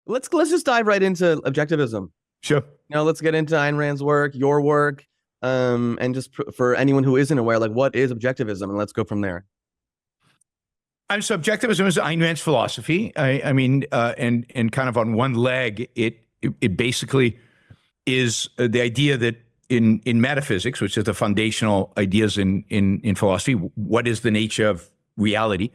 Let's just dive right into objectivism. Sure. Let's get into Ayn Rand's work, your work, and just for anyone who isn't aware, like what is objectivism, and let's go from there. So objectivism is Ayn Rand's philosophy. And kind of on one leg, it basically is the idea that in metaphysics, which is the foundational ideas in philosophy, what is the nature of reality?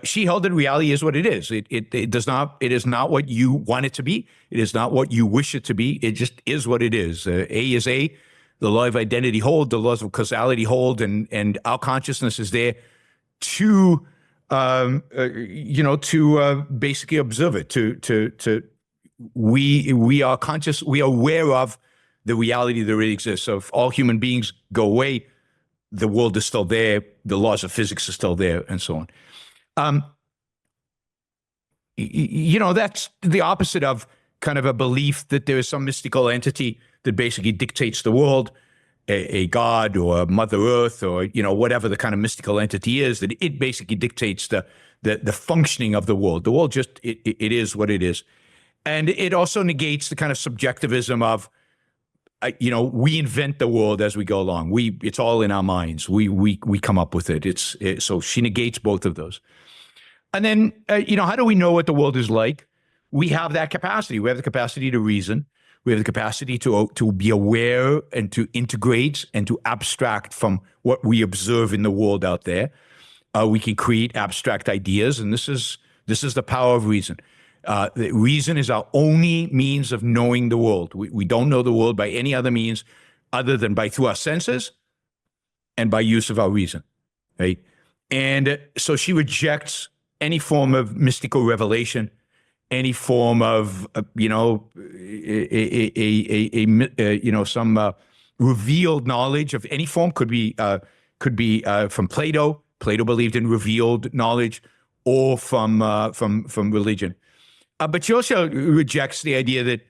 She held that reality is what it is. It is not what you want it to be. It is not what you wish it to be. It just is what it is. A is A. The law of identity hold. The laws of causality hold, and our consciousness is there to basically observe it. We are conscious. We are aware of the reality that really exists. So if all human beings go away, the world is still there. The laws of physics are still there, and so on. That's the opposite of kind of a belief that there is some mystical entity that basically dictates the world, a god or a Mother Earth or, whatever the kind of mystical entity is, that it basically dictates the functioning of the world. The world just, it is what it is. And it also negates the kind of subjectivism of, we invent the world as we go along. It's all in our minds. We come up with it. So she negates both of those. And then, how do we know what the world is like? We have that capacity. We have the capacity to reason. We have the capacity to be aware and to integrate and to abstract from what we observe in the world out there. We can create abstract ideas, and this is the power of reason. Reason is our only means of knowing the world. We don't know the world by any other means other than through our senses and by use of our reason, right? And so she rejects any form of mystical revelation, any form of, some revealed knowledge of any form. Could be from Plato. Plato believed in revealed knowledge, or from religion. But she also rejects the idea that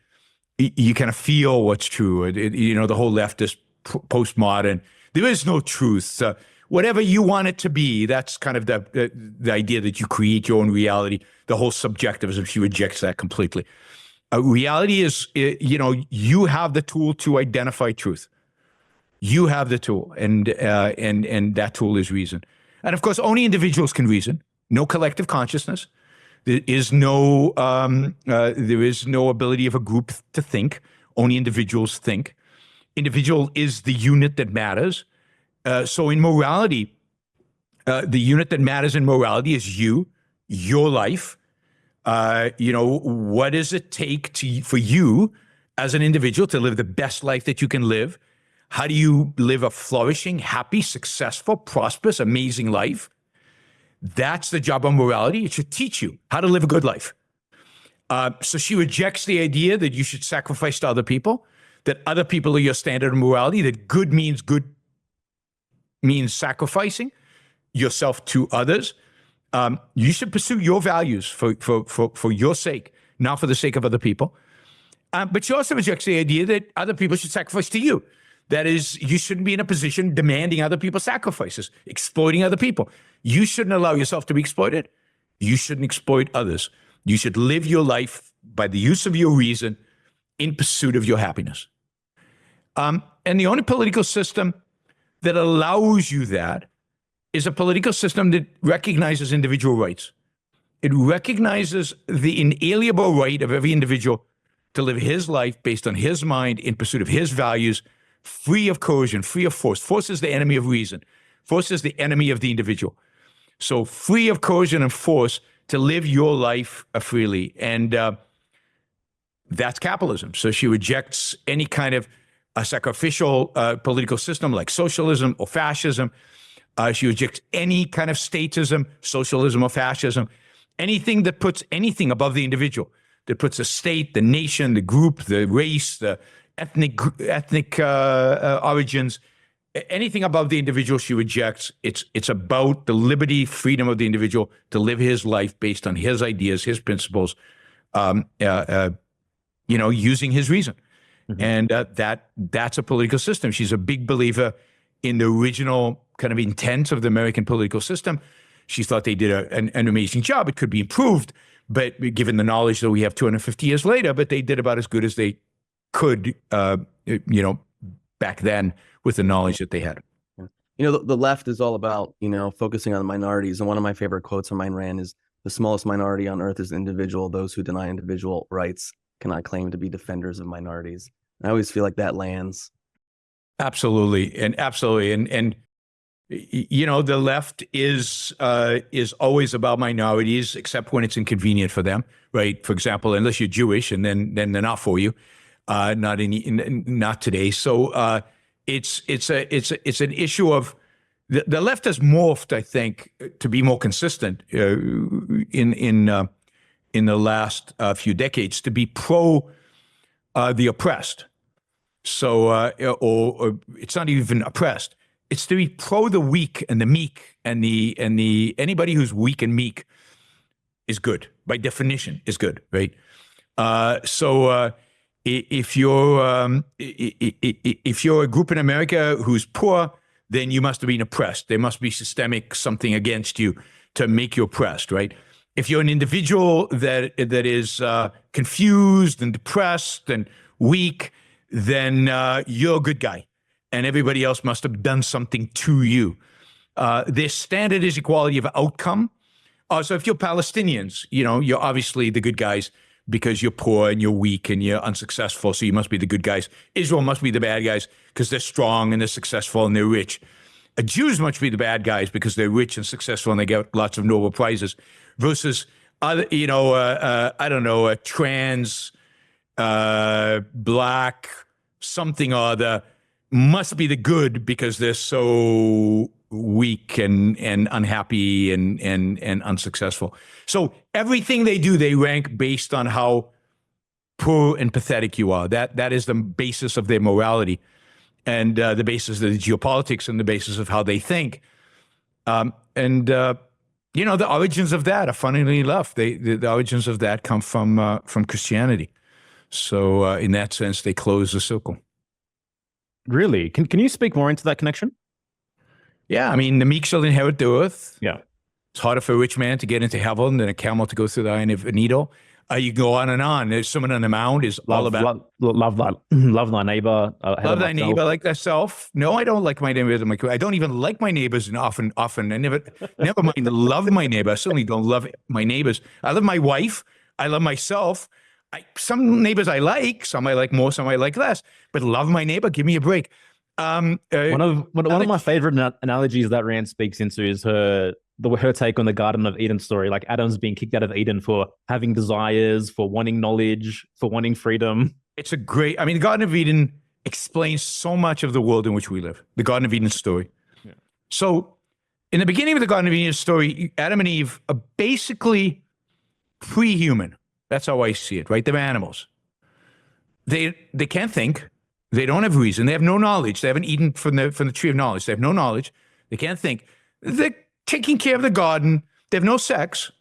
you kind of feel what's true. The whole leftist postmodern. There is no truth. Whatever you want it to be, that's kind of the idea that you create your own reality. The whole subjectivism, she rejects that completely. Reality is, you have the tool to identify truth. You have the tool, and that tool is reason. And of course, only individuals can reason. No collective consciousness. There is no ability of a group to think. Only individuals think. Individual is the unit that matters. So in morality, the unit that matters in morality is your life. What does it take for you as an individual to live the best life that you can live? How do you live a flourishing, happy, successful, prosperous, amazing life? That's the job of morality. It should teach you how to live a good life. So she rejects the idea that you should sacrifice to other people, that other people are your standard of morality, that good means sacrificing yourself to others. You should pursue your values for your sake, not for the sake of other people. But she also rejects the idea that other people should sacrifice to you. That is, you shouldn't be in a position demanding other people's sacrifices, exploiting other people. You shouldn't allow yourself to be exploited. You shouldn't exploit others. You should live your life by the use of your reason in pursuit of your happiness. And the only political system that allows you that is a political system that recognizes individual rights. It recognizes the inalienable right of every individual to live his life based on his mind in pursuit of his values, free of coercion, free of force. Force is the enemy of reason. Force is the enemy of the individual. So free of coercion and force to live your life freely. And that's capitalism. So she rejects any kind of a sacrificial political system like socialism or fascism. She rejects any kind of statism, socialism or fascism, anything that puts anything above the individual, that puts the state, the nation, the group, the race, the ethnic origins, anything above the individual she rejects. It's about the liberty, freedom of the individual to live his life based on his ideas, his principles, using his reason. Mm-hmm. And that's a political system. She's a big believer in the original kind of intent of the American political system. She thought they did an amazing job. It could be improved, but given the knowledge that we have 250 years later, but they did about as good as they could, back then with the knowledge that they had. The left is all about, focusing on minorities. And one of my favorite quotes from Ayn Rand is, "The smallest minority on earth is the individual. Those who deny individual rights cannot claim to be defenders of minorities." And I always feel like that lands. Absolutely. And the left is always about minorities, except when it's inconvenient for them, right? For example, unless you're Jewish, and then they're not for you, not today. So it's an issue of the left has morphed, I think, to be more consistent in the last few decades, to be pro the oppressed. So, or it's not even oppressed. It's to be pro the weak and the meek, and the anybody who's weak and meek is good by definition, is good, right? If you're a group in America who's poor, then you must have been oppressed. There must be systemic something against you to make you oppressed, right? If you're an individual that is confused and depressed and weak, then you're a good guy, and everybody else must have done something to you. Their standard is equality of outcome. So if you're Palestinians, you're obviously the good guys because you're poor and you're weak and you're unsuccessful, so you must be the good guys. Israel must be the bad guys because they're strong and they're successful and they're rich. Jews must be the bad guys because they're rich and successful and they get lots of Nobel Prizes, versus other, a trans, black, something or other must be the good because they're so weak and unhappy and unsuccessful. So everything they do, they rank based on how poor and pathetic you are. That is the basis of their morality, and the basis of the geopolitics, and the basis of how they think. The origins of that are funnily enough, the origins of that come from Christianity. So in that sense, they close the circle. Really? Can you speak more into that connection? Yeah, I mean, the meek shall inherit the earth. Yeah. It's harder for a rich man to get into heaven than a camel to go through the eye of a needle. You can go on and on. There's someone on the Mount is all about love thy neighbor. Love thy neighbor like thyself. No, I don't like my neighbors. I don't even like my neighbors, and often I never mind love my neighbor. I certainly don't love my neighbors. I love my wife. I love myself. Some neighbors I like, some I like more, some I like less. But love my neighbor. Give me a break. One of my favorite analogies that Rand speaks into is her take on the Garden of Eden story. Like Adam's being kicked out of Eden for having desires, for wanting knowledge, for wanting freedom. It's the Garden of Eden explains so much of the world in which we live. The Garden of Eden story. Yeah. So in the beginning of the Garden of Eden story, Adam and Eve are basically pre-human. That's how I see it, right? They're animals. They can't think. They don't have reason. They have no knowledge. They haven't eaten from the tree of knowledge. They have no knowledge. They can't think. They're taking care of the garden. They have no sex.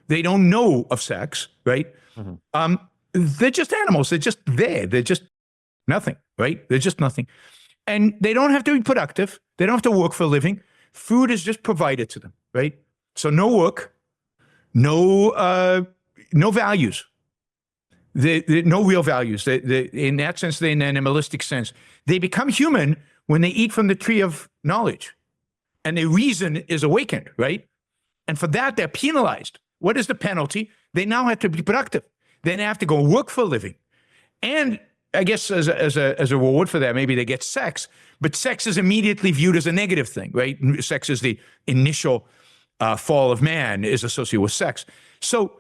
They don't know of sex, right? Mm-hmm. They're just animals. They're just there. They're just nothing, right? They're just nothing. And they don't have to be productive. They don't have to work for a living. Food is just provided to them, right? So no work, no values. No real values. In that sense, in an animalistic sense, they become human when they eat from the tree of knowledge, and their reason is awakened, right? And for that, they're penalized. What is the penalty? They now have to be productive. They have to go work for a living, and I guess as a reward for that, maybe they get sex. But sex is immediately viewed as a negative thing, right? Sex is the initial fall of man is associated with sex. So.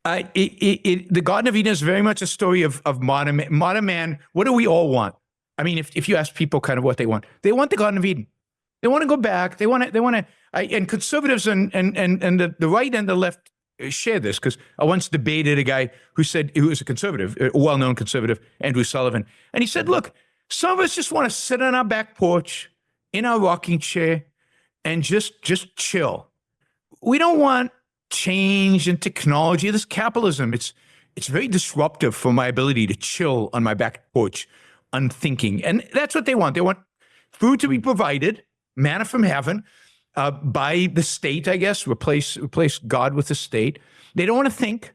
The Garden of Eden is very much a story of modern man. What do we all want? I mean, if you ask people kind of what they want the Garden of Eden. They want to go back. They want to. And conservatives and the right and the left share this, because I once debated a guy who was a conservative, a well-known conservative, Andrew Sullivan, and he said, "Look, some of us just want to sit on our back porch in our rocking chair and just chill. We don't want change and technology. This capitalism, it's very disruptive for my ability to chill on my back porch, unthinking." And that's what they want. They want food to be provided, manna from heaven, by the state, I guess, replace God with the state. They don't want to think.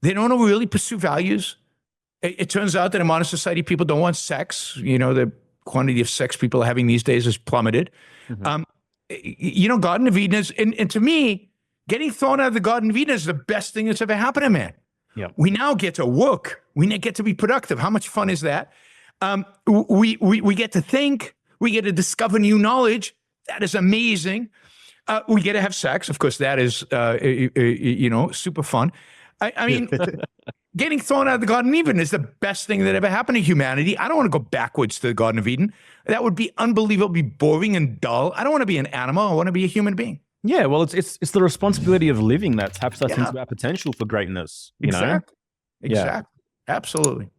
They don't want to really pursue values. It turns out that in modern society, people don't want sex. The quantity of sex people are having these days has plummeted. Garden of Eden is, and to me, getting thrown out of the Garden of Eden is the best thing that's ever happened to man. Yeah. We now get to work. We get to be productive. How much fun is that? We get to think. We get to discover new knowledge. That is amazing. We get to have sex. Of course, that is, super fun. I mean, getting thrown out of the Garden of Eden is the best thing that ever happened to humanity. I don't want to go backwards to the Garden of Eden. That would be unbelievably boring and dull. I don't want to be an animal. I want to be a human being. Yeah, well, it's the responsibility of living that taps us into our potential for greatness. You know? Exactly. Absolutely.